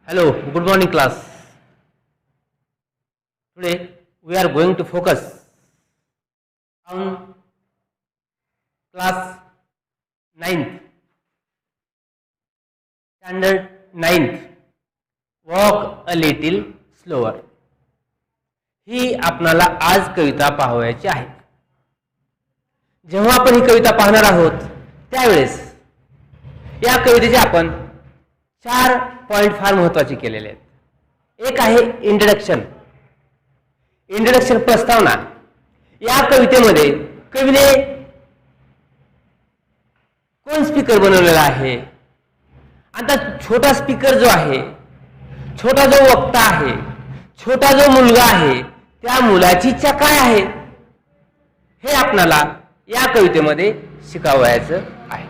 Hello, good morning class. Today we are going to focus on class 9th, standard 9th, walk a little slower. ही आपणाला आज कविता पाहायची आहे. जेव्हा आपण ही कविता पाहणार आहोत त्यावेळेस या कवितेचे आपण 4 पॉइंट फार महत्त्वाचे केलेले आहेत. एक आहे इंट्रोडक्शन. प्रस्तावना. या कवितेमध्ये कवीने कोण स्पीकर बनवलेला आहे, आता छोटा स्पीकर जो आहे, छोटा जो वक्ता आहे, छोटा जो मुलगा आहे, त्या मुलाची इच्छा काय आहे हे आपल्याला या कवितेमध्ये शिकवायचं आहे,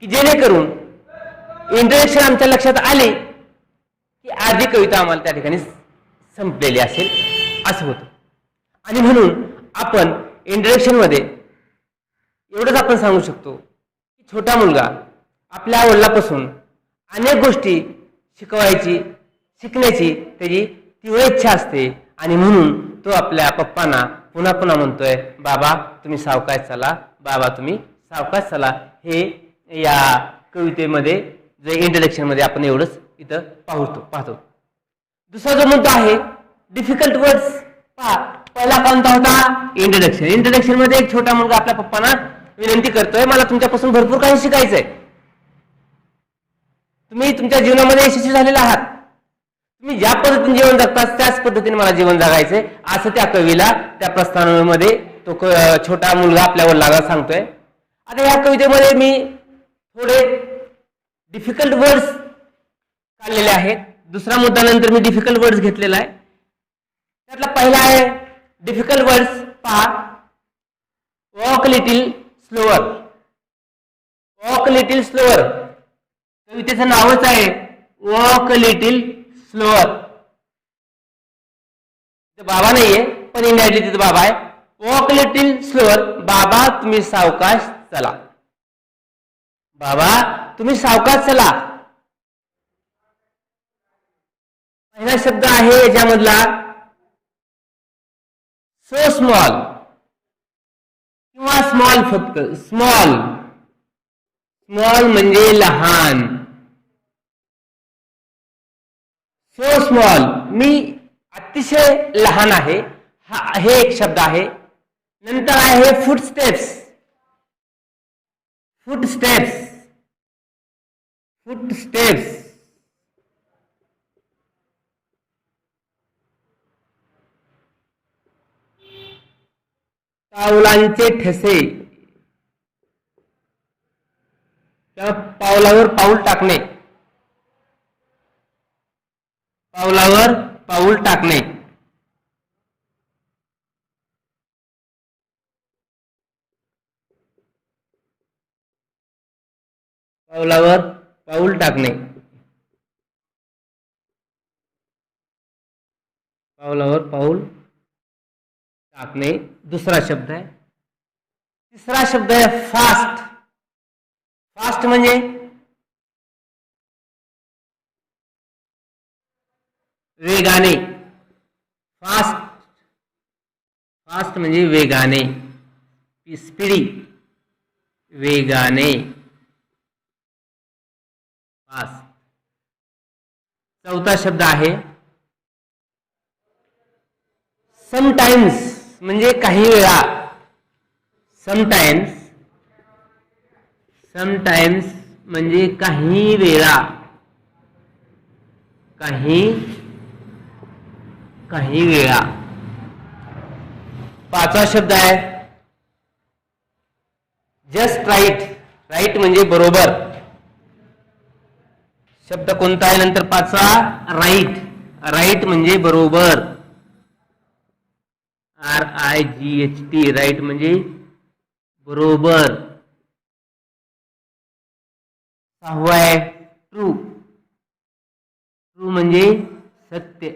की जेणेकरून इंट्रोडक्शन आमच्या लक्षात आले की आधी कविता आम्हाला त्या ठिकाणी संपलेली असेल असं होतं. आणि म्हणून आपण इंट्रोडक्शन मध्ये एवढंच आपण सांगू शकतो की छोटा मुलगा आपल्या वडिलांपासून अनेक गोष्टी शिकण्याची त्याची तीव्र इच्छा असते आणि म्हणून तो आपल्या पप्पांना पुन्हा पुन्हा म्हणतोय, बाबा तुम्ही सावकाश चला, बाबा तुम्ही सावकाश चला. हे या कवितेमध्ये जे इंट्रोडक्शन मध्ये आपण एवढंच इथं पाहतो. दुसरा जो मुद्दा आहे डिफिकल्ट वर्ड्स. पहिला कोणता होता? इंट्रोडक्शन मध्ये एक छोटा मुलगा आपल्या पप्पांना विनंती करतोय, मला तुमच्यापासून भरपूर काही शिकायचंय. तुम्ही तुमच्या जीवनामध्ये यशस्वी झालेला आहात, तुम्ही ज्या पद्धतीने जीवन जगतात त्याच पद्धतीने मला जीवन जगायचंय असं त्या कवीला त्या प्रस्तावनेमध्ये तो छोटा मुलगा आपल्या वडिलांना सांगतोय. आता या कवितेमध्ये मी थोडे डिफिकल्ट वर्ड्स काढलेले आहेत. दुसरा मुद्दा नंतर मी डिफिकल्ट वर्ड्स घेतलेला आहे. त्यातला पहिला आहे डिफिकल्ट वर्ड्स. पहा, walk little slower. Walk little slower कवितेचं नावच आहे वॉक लिटिल स्लोअर. बाबा नाहीये पण इंडियातली तिथे बाबा आहे. वॉक लिटिल स्लोअर, बाबा तुम्ही सावकाश चला, बाबा तुम्ही सावकाश चला. पहिला शब्द आहे याच्यामधला सो स्मॉल किंवा स्मॉल. फक्त स्मॉल म्हणजे लहान. सो स्मॉल मी अतिशय लहान आहे, हे एक शब्द आहे. नंतर आहे फुटस्टेप्स. पावलांचे ठसे. पावलावर पाऊल टाकणे. पावलावर पाऊल टाकणे. पावलावर पाऊल टाकणे. पावलावर पाऊल टाकणे दुसरा शब्द आहे. तिसरा शब्द आहे फास्ट. फास्ट म्हणजे वेगाने. फास्ट म्हणजे वेगाने, स्पीडी, वेगाने, फास्ट. चौथा शब्द आहे समटाइम्स म्हणजे काही वेळा. समटाइम्स म्हणजे काही वेळा, काही वेळा. पाचवा शब्द आहे जस्ट राईट. राईट म्हणजे बरोबर. शब्द कोणता आहे नंतर पाचवा? राईट. राईट म्हणजे बरोबर. RIGHT. राईट म्हणजे बरोबर. सहावा आहे ट्रू. ट्रू म्हणजे सत्य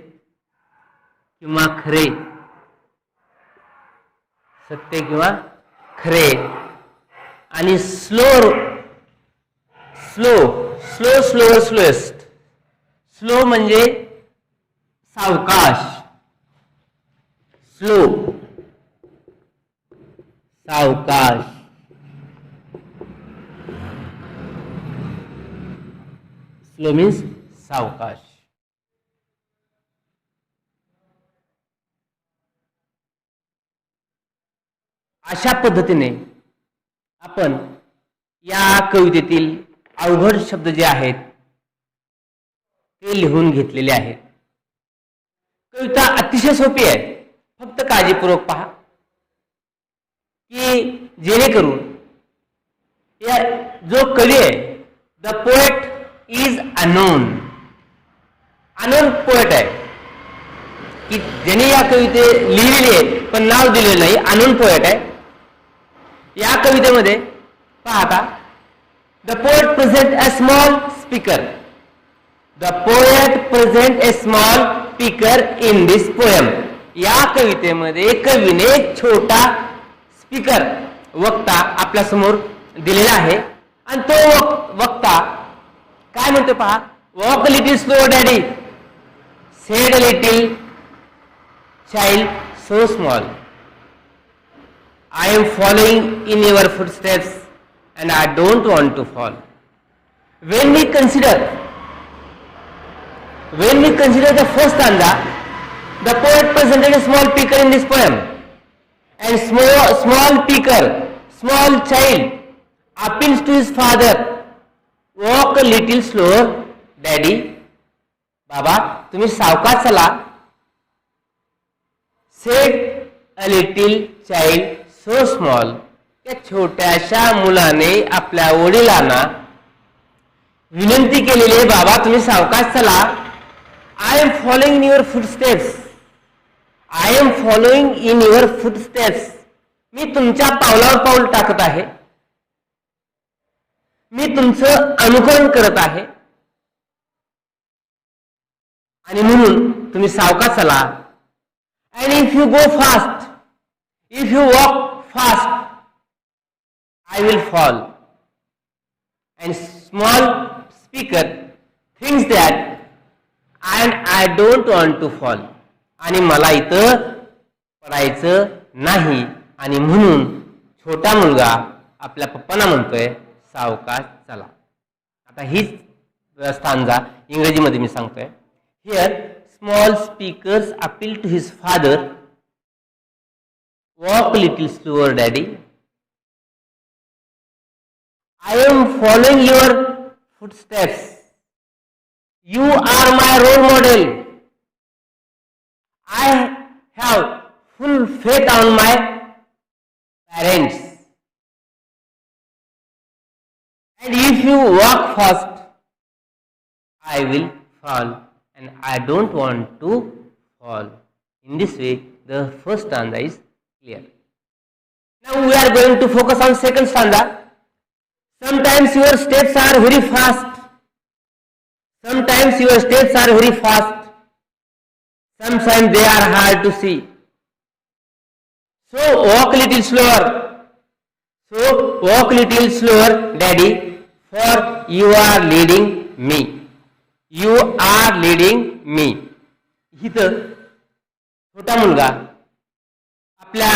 किंवा खरे. सत्य किंवा खरे. आणि स्लोअर स्लोएस्ट स्लो म्हणजे सावकाश, स्लो सावकाश. स्लो मीन्स सावकाश. अशा पद्धतीने आपण या कवितेतील अवघड शब्द जे आहेत ते लिहून घेतलेले आहेत. कविता अतिशय सोपी आहे, फक्त काळजीपूर्वक पहा की जेणेकरून जो कवी आहे, the poet is unknown, unknown poet आहे की ज्याने या कविते लिहिलेली आहे पण नाव दिलेलं नाही, अनोन पोएट आहे. या कवितेमध्ये पाहता the poet present a small speaker, the poet present A small speaker in this poem. या कवितेमध्ये कवीने एक छोटा स्पीकर, वक्ता आपल्या समोर दिलेला आहे आणि तो वक्ता काय म्हणतो पहा, walk little slow daddy, sed little child so small, I am following in your footsteps and I don't want to fall. When we consider the first stanza, the poet presented a small speaker in this poem, and small speaker, small child appeals to his father, walk a little slower daddy. बाबा तुम्ही सावकाश चला, said a little child so small. त्या छोट्याशा मुलाने आपल्या वडिलांना विनंती केलेली, बाबा तुम्ही सावकाश चला. I am following in your footsteps, I am following in your footsteps. मी तुमच्या पावलावर पाऊल टाकत आहे, मी तुमचं अनुकरण करत आहे आणि म्हणून तुम्ही सावकाश चला. And if you go fast, if you walk fast, I will fall. And small speaker thinks that and I don't want to fall. आणि मला इथं पडायचं नाही आणि म्हणून छोटा मुलगा आपल्या पप्पांना म्हणतोय सावकाश चला. आता हीच स्टांजा इंग्रजीमध्ये मी सांगतोय. Here small speakers appeal to his father, walk a little slower daddy, I am following your footsteps, you are my role model, I have full faith on my parents, and if you walk fast I will fall and I don't want to fall. In this way the first stanza is clear. Now we are going to focus on second stanza. Sometimes your steps are very fast, sometimes your steps are very fast, sometimes they are hard to see, so walk a little slower, so walk a little slower daddy, for you are leading me, you are leading me. इथं छोटा मुलगा आपल्या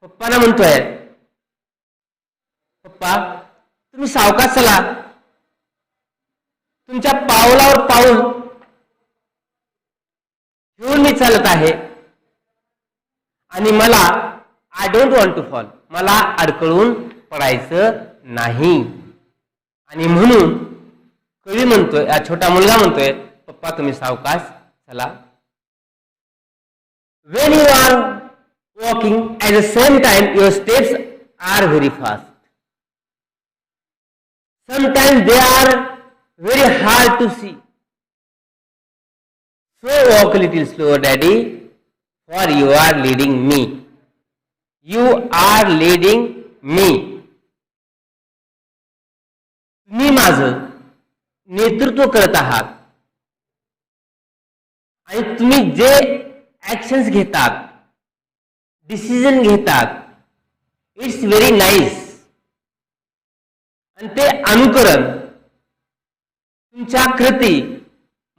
पप्पांना म्हणतोय, पप्पा तुम्ही सावकाश चला, तुमच्या पावलावर पाऊल घेऊन मी चालत आहे आणि मला I don't want to fall, मला अडकळून पडायचं नाही. आणि म्हणून कवी म्हणतोय, छोटा मुलगा म्हणतोय, पप्पा तुम्ही सावकाश चला. When you are walking, at the same time your steps are very fast, sometimes they are very hard to see, so walk a little slower daddy, for you are leading me, you are leading me. तुम्ही माझं नेतृत्व करत आहात आणि तुम्ही जे actions घेतात, decision घेतात, इट्स व्हेरी नाईस. आणि ते अनुकरण, तुमच्या कृती,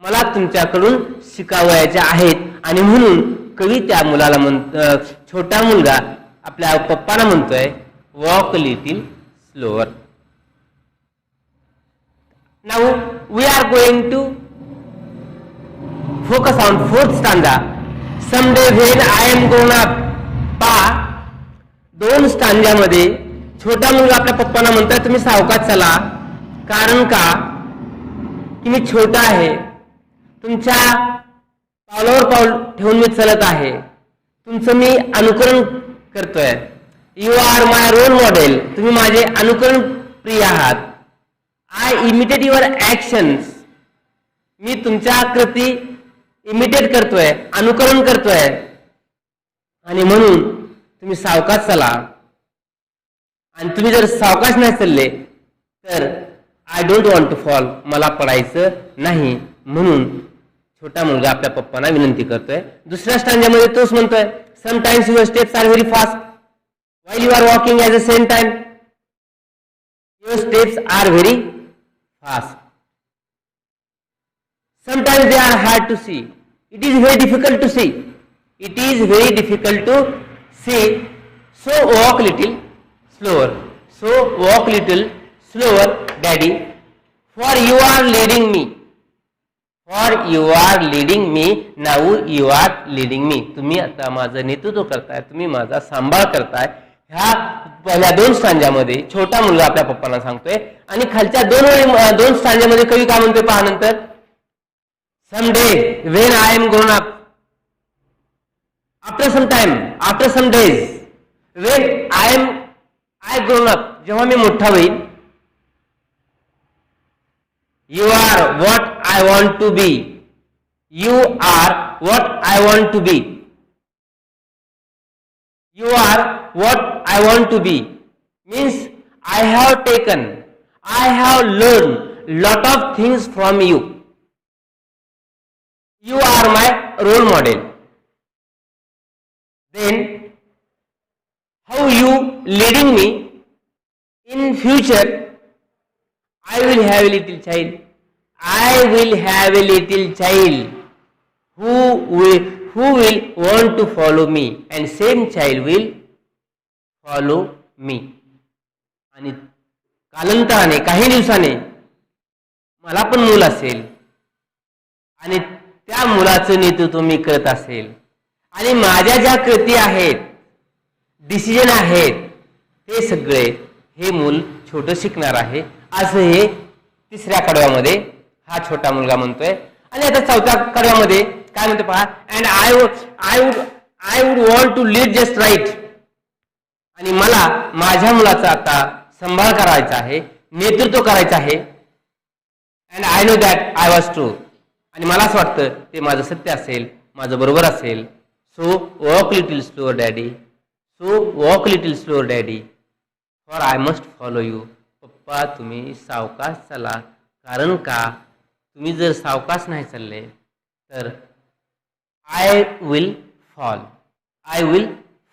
मला तुमच्याकडून शिकावयाचे आहेत. आणि म्हणून कवी त्या मुलाला छोटा मुलगा आपल्या पप्पांना म्हणतोय walk little slower. Now we are going to focus on fourth stanza. Someday when I am grown up. पहा, 2 स्टांजामध्ये छोटा मुलगा आपल्या पप्पांना म्हणतोय तुम्ही सावकाश चला. कारण का की मी छोटा आहे, तुमच्या पावलावर पाऊल ठेवून मी चालत आहे, तुमचं मी अनुकरण करतोय. You are my role model. तुम्ही माझे अनुकरण प्रिय आहात. I imitate your actions. मी तुमच्या कृती इमिटेट करतोय, अनुकरण करतोय. आणि म्हणून तुम्ही सावकाश चला. आणि तुम्ही जर सावकाश नाही चालले तर I don't want to fall. मला पडायचं नाही. म्हणून छोटा मुलगा आपल्या पप्पांना विनंती करतोय. दुसऱ्या स्टांजामध्ये तोच म्हणतोय sometimes your steps are very fast while you are walking at the same time your steps are very fast. Sometimes they are hard to see. It is very difficult to see. It is very difficult to see. So walk little slower. So walk little slower, Daddy. For you are leading me. For you are leading me. Now you are leading me. तुम्ही आता माझं नेतृत्व करताय, तुम्ही माझा सांभाळ करताय. ह्या पहिल्या 2 स्टांजामध्ये छोटा मुलगा आपल्या पप्पांना सांगतोय. आणि खालच्या 2 स्टांजामध्ये कवी काय म्हणतोय पहा नंतर. Someday when I am grown up. After some time, after some days, when I grown up. जेव्हा मी मोठा होईल. You are what I want to be. You are what I want to be. You are what I want to be means I have learned lot of things from you. You are my role model. Then how you leading me in future? I will have a little child. I will have a little child who will want to follow me and same child will follow me. आणि कालांतराने काही दिवसाने मला पण मूल असेल आणि त्या मुलाचं नेतृत्व मी करत असेल. आणि माझ्या ज्या कृती आहेत, डिसिजन आहेत, ते सगळे हे मूल छोटं शिकणार आहे. असं हे 3ऱ्या कडव्यामध्ये हा छोटा मुलगा म्हणतोय. आणि आता 4थ्या कडव्यामध्ये काय म्हणतो पहा. And I would want to lead just right. आणि मला माझ्या मुलाचा आता सांभाळ करायचा आहे, नेतृत्व करायचं आहे. And I know that I was true. आणि मला असं वाटतं ते माझं सत्य असेल, माझं बरोबर असेल. So walk little slower daddy. So walk little slower daddy. For I must follow you. पप्पा तुम्ही सावकाश चला. कारण का तुम्ही जर सावकाश नाही चालले तर I will fall. I will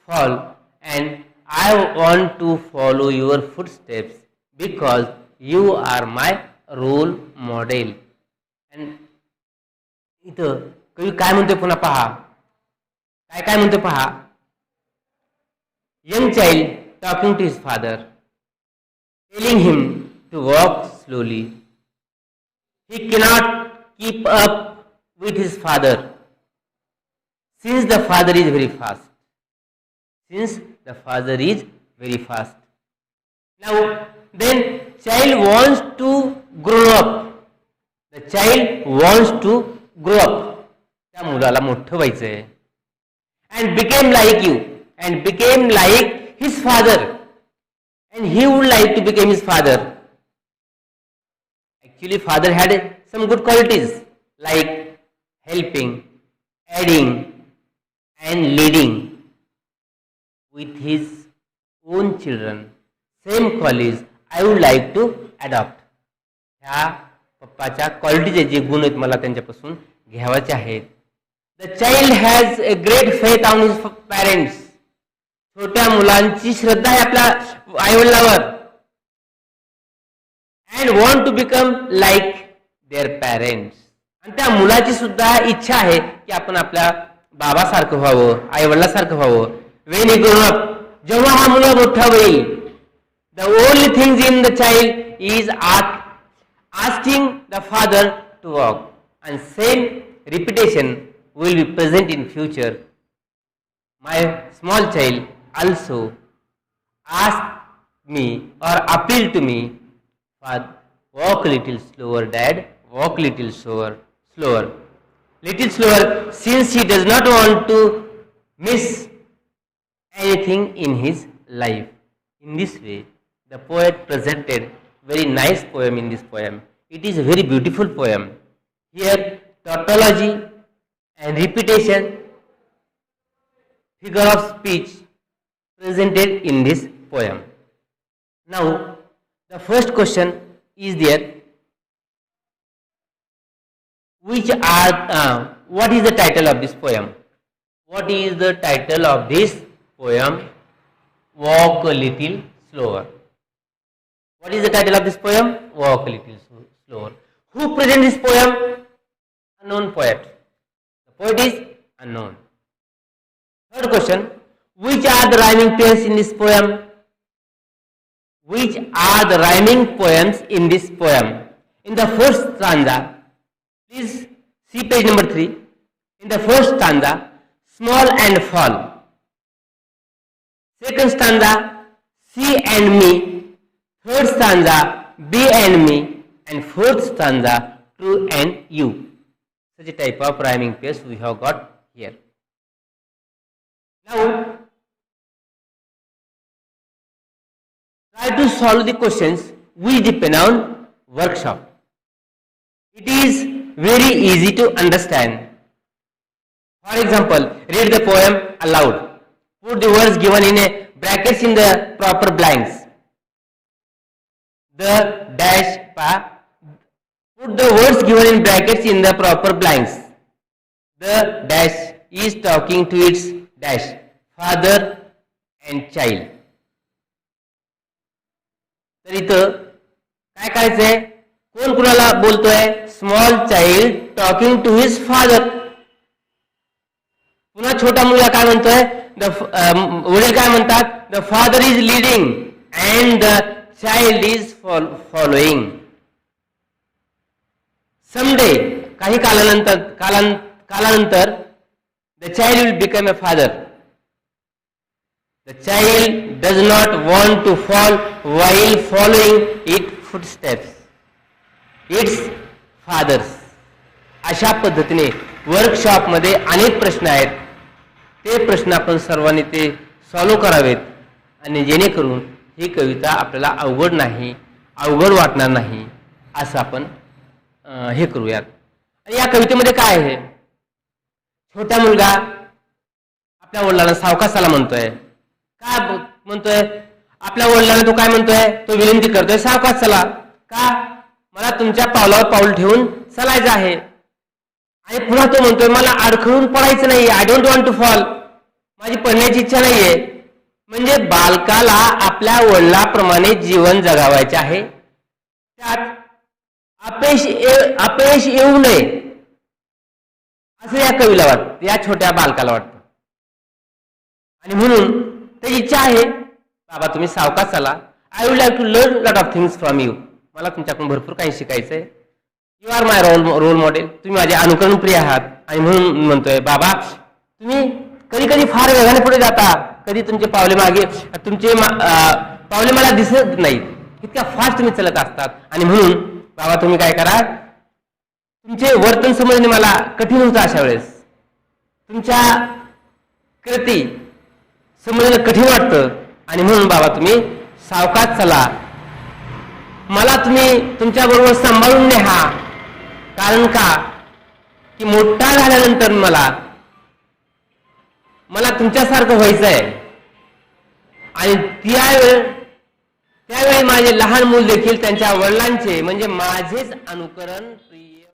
fall and I want to follow your footsteps because you are my role model. And इथं कवी काय म्हणतोय पुन्हा पहा. काय म्हणतोय पहा. Young child talking to his father, telling him to walk slowly. He cannot keep up with his father since the father is very fast. Since the father is very fast. Now then child wants to grow up. The child wants to grow up. त्या मुलाला मोठं व्हायचंय. And became like you. And became like his father. And he would like to become his father. Actually father had some good qualities like helping, aiding and leading with his own children. Same qualities I would like to adopt. ह्या पप्पाच्या क्वालिटीचे जे गुण आहेत मला त्यांच्यापासून घ्यावायचे आहेत. The child has a great faith on his parents. छोट्या मुलांची श्रद्धा आहे आपल्या आईवडिलांवर. And want to become like their parents. आणि त्या मुलाची सुद्धा इच्छा आहे की आपण आपल्या बाबासारखं व्हावं, आई वडिलासारखं व्हावं. वेन ही ग्रोन अप, जेव्हा हा मुलगा मोठा होईल, the only things in the child is asking the father to walk, and same repetition will be present in future. My small child also ask me or appeal to me, Father, walk a little slower, Dad, walk a little slower, little slower, since he does not want to miss anything in his life. In this way, the poet presented very nice poem in this poem. It is a very beautiful poem. Here, tautology and repetition, figure of speech presented in this poem. Now, the first question is there. What is the title of this poem? What is the title of this poem? Walk a little slower. What is the title of this poem? Walk a little slower. Who presents this poem? Unknown poet. The poet is unknown. Third question. Which are the rhyming poems in this poem? Which are the rhyming poems in this poem? In the first stanza, please see page number 3. In the first stanza, small and fall. Second stanza, see and me. Third stanza, be and me. And fourth stanza, true and you. Such a type of rhyming pairs we have got here. Now, try to solve the questions which depend on workshop. It is very easy to understand. For example, read the poem aloud. Put the words given in a brackets in the proper blanks. The dash put the words given in brackets in the proper blanks. The dash is talking to its dash, father and child. तर इथं काय करायचंय? कोण कुणाला बोलतोय? Small child talking to his father. पुन्हा छोटा मुलगा काय म्हणतोय? वडील काय म्हणतात? The father is leading and the child is following. Someday, काही कालानंतर the child will become a father. The child does not want to fall while following its footsteps, its fathers. अशा पद्धतीने वर्कशॉप मध्ये अनेक प्रश्न आहेत. ते प्रश्न आपण सर्वांनी ते सॉल्व्ह करावेत आणि जेणेकरून ही कविता आपल्याला अवघड वाटणार नाही असं आपण हे करूयात. आणि या कवितेमध्ये काय आहे? छोटा मुलगा आपल्या वडिलांना सावकाशाला म्हणतोय. काय म्हणतोय? आपल्या वडिलांना तो काय म्हणतोय? तो विनंती करतोय, सावकाश चला. का? मला तुमच्या पावलावर पाऊल ठेवून चालायचं आहे. आणि पुन्हा तो म्हणतोय, मला अडखळून पडायचं नाहीये. I don't want to fall. माझी पडण्याची इच्छा नाहीये. म्हणजे बालकाला आपल्या वडिलाप्रमाणे जीवन जगावायचे आहे. त्यात अपयश येऊ नये असं या कवीला वाटतं, या छोट्या बालकाला वाटतं. आणि म्हणून त्याची इच्छा आहे, बाबा तुम्ही सावकाश चला. I would like to learn lot of things from you. मला तुमच्याकडून भरपूर काही शिकायचंय. You are my role model. तुम्ही माझे अनुकरण प्रिय आहात. आणि म्हणून म्हणतोय, बाबा तुम्ही कधी कधी फार वेगाने पुढे जाता, कधी तुमचे पावले मला दिसत नाहीत. इतक्या फास्ट तुम्ही चालत असतात. आणि म्हणून बाबा तुम्ही काय करा, तुमचे वर्तन समजणे मला कठीण होतं. अशा वेळेस तुमच्या कृती समजणं कठीण वाटतं. आणि म्हणून बाबा तुम्ही सावकाश चला. मला तुम्ही तुमच्या बरोबर सांभाळून न्या. कारण का की मोठा झाल्यानंतर मला तुमच्यासारखं व्हायचंय. आणि त्यावेळी माझे लहान मूल देखील त्यांच्या वडिलांचे म्हणजे माझेच अनुकरण